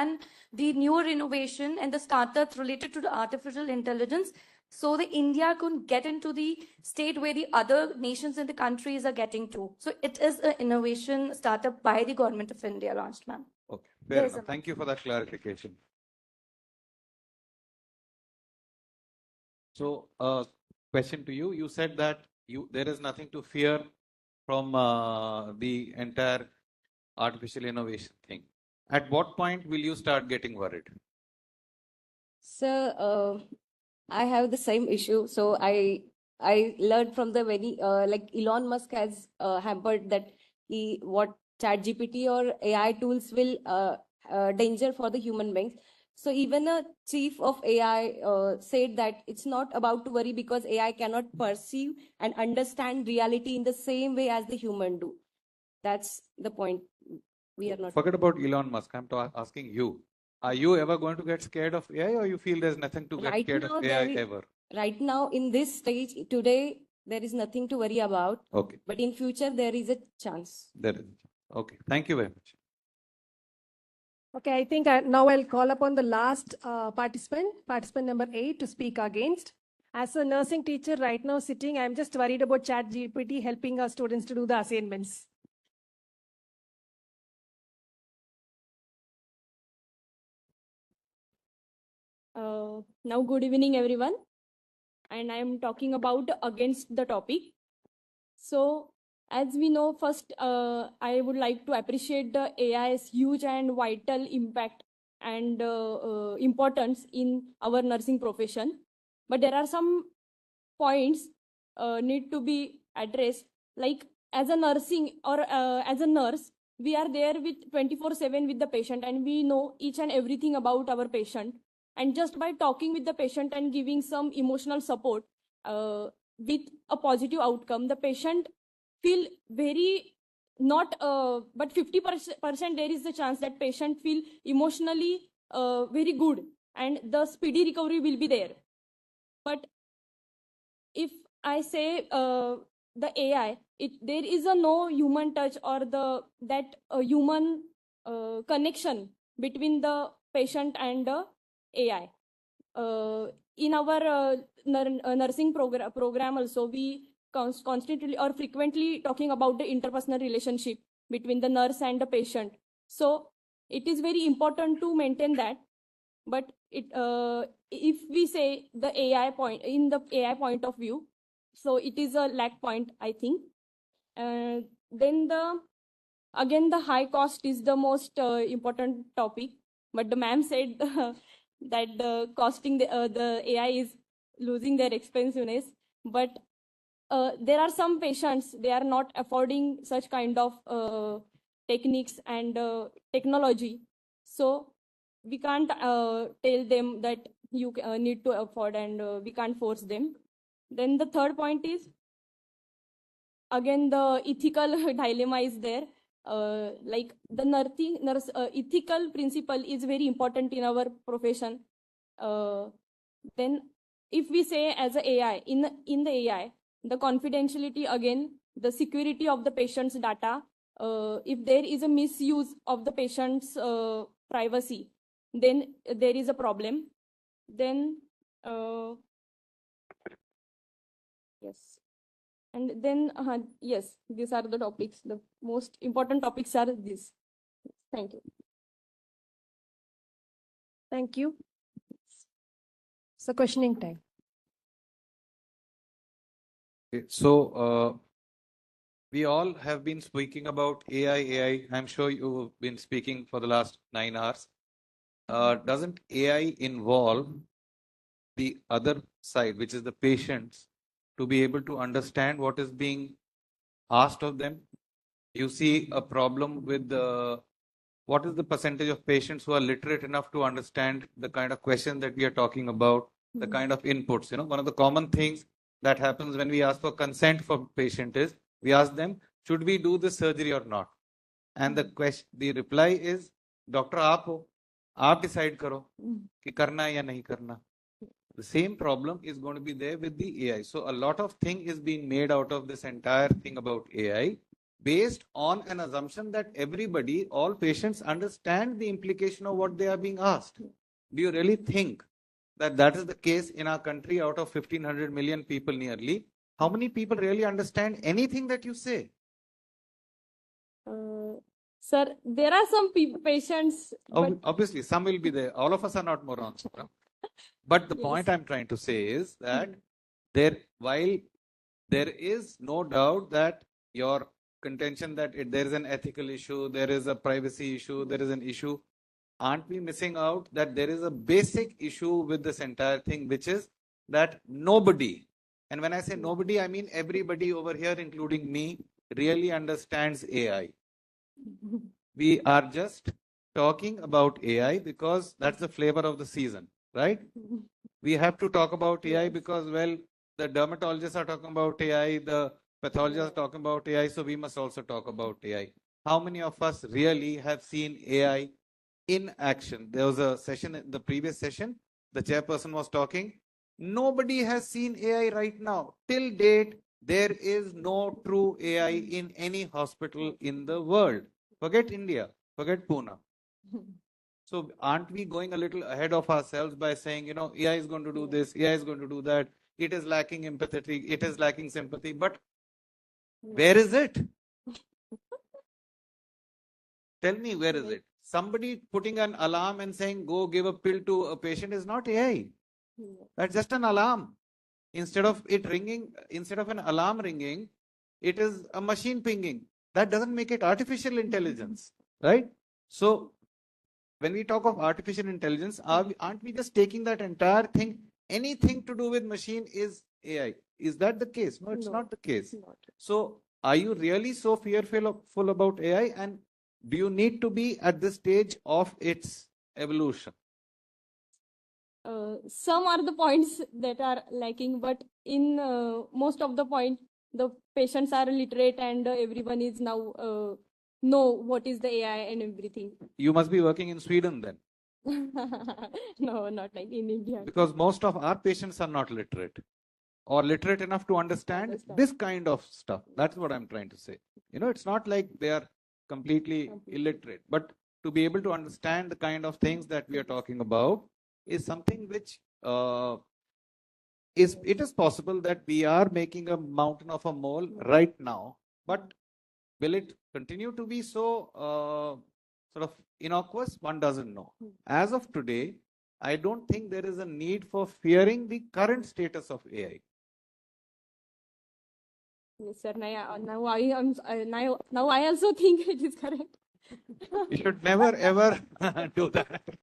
understand the newer innovation and the startups related to the artificial intelligence, so the India could get into the state where the other nations in the countries are getting to. So it is an innovation startup by the government of India launched, ma'am. Okay, fair enough. Thank you for that clarification. So, question to you. You said that there is nothing to fear from the entire artificial innovation thing. At what point will you start getting worried? Sir, I have the same issue. So I learned from the very like Elon Musk has hampered that what ChatGPT or AI tools will danger for the human beings. So even a chief of AI said that it's not about to worry because AI cannot perceive and understand reality in the same way as the human do. That's the point. We are not. Forget about Elon Musk. I'm asking you. Are you ever going to get scared of AI, or you feel there's nothing to get scared of AI ever? Right now, in this stage, today, there is nothing to worry about. Okay. But in future, there is a chance. There is. Okay. Thank you very much. Okay, I think now I'll call upon the last participant number 8, to speak against. As a nursing teacher right now sitting, I'm just worried about ChatGPT helping our students to do the assignments. Now, good evening, everyone. And I'm talking about against the topic. So, as we know, first, I would like to appreciate the AI's huge and vital impact and importance in our nursing profession. But there are some points need to be addressed. Like as a nursing or as a nurse, we are there with 24/7 with the patient, and we know each and everything about our patient. And just by talking with the patient and giving some emotional support with a positive outcome, the patient feel very not, but 50% there is the chance that patient feel emotionally very good, and the speedy recovery will be there. But if I say the AI, there is a no human touch or that human connection between the patient and the AI. In our nursing program also, we constantly or frequently talking about the interpersonal relationship between the nurse and the patient. So it is very important to maintain that. But if we say the AI point, in the AI point of view, so it is a lack point, I think. Then again the high cost is the most important topic. But the ma'am said that the costing the AI is losing their expensiveness. But there are some patients, they are not affording such kind of techniques and technology. So we can't tell them that you need to afford, and we can't force them. Then the third point is, again, the ethical dilemma is there. Like the nurse ethical principle is very important in our profession. Then if we say as a AI, in the AI, the confidentiality, again, the security of the patient's data, if there is a misuse of the patient's privacy, then there is a problem. Then yes, and then yes, these are the topics. The most important topics are these. Thank you. Thank you. So questioning time. Okay, so we all have been speaking about AI. I'm sure you've been speaking for the last 9 hours. Doesn't AI involve the other side, which is the patients, to be able to understand what is being asked of them? You see a problem with what is the percentage of patients who are literate enough to understand the kind of question that we are talking about, the kind of inputs? You know, one of the common things that happens when we ask for consent for patient is we ask them, should we do this surgery or not? And the reply is, doctor आप हो, आप decide करो कि करना है या नहीं करना. The same problem is going to be there with the AI. So a lot of thing is being made out of this entire thing about AI. based on an assumption that everybody, all patients understand the implication of what they are being asked. Do you really think that that is the case in our country out of 1500 million people nearly? How many people really understand anything that you say? Sir, there are some patients. But Obviously, some will be there. All of us are not morons. But the point I'm trying to say is that while there is no doubt that your contention that there is an ethical issue, there is a privacy issue, there is an issue, aren't we missing out that there is a basic issue with this entire thing, which is that nobody, and when I say nobody, I mean everybody over here, including me, really understands AI. We are just talking about AI because that's the flavor of the season, right? We have to talk about AI because, well, the dermatologists are talking about AI, the pathologists are talking about AI, so we must also talk about AI. How many of us really have seen AI in action? There was a session, in the previous session, the chairperson was talking. Nobody has seen AI right now. Till date, there is no true AI in any hospital in the world. Forget India, forget Pune. So aren't we going a little ahead of ourselves by saying, you know, AI is going to do this, AI is going to do that, it is lacking empathy, it is lacking sympathy, but where is it? Tell me, where is it? Somebody putting an alarm and saying, go give a pill to a patient is not AI. That's just an alarm. Instead of it ringing, instead of an alarm ringing, it is a machine pinging. That doesn't make it artificial intelligence, right? So when we talk of artificial intelligence, aren't we just taking that entire thing? Anything to do with machine is AI. Is that the case? No, it's not the case. So are you really so fearful about AI? And do you need to be at this stage of its evolution? Some are the points that are lacking, but in most of the point, the patients are literate and everyone is now know what is the AI and everything. You must be working in Sweden then. No, not like in India. Because most of our patients are not literate or literate enough to understand this kind of stuff. That's what I'm trying to say. You know, it's not like they are completely illiterate, but to be able to understand the kind of things that we are talking about is something which it is possible that we are making a mountain of a mole right now, but will it continue to be so sort of innocuous? One doesn't know. As of today, I don't think there is a need for fearing the current status of AI. Yes, sir. Now I also think it is correct. You should never ever do that.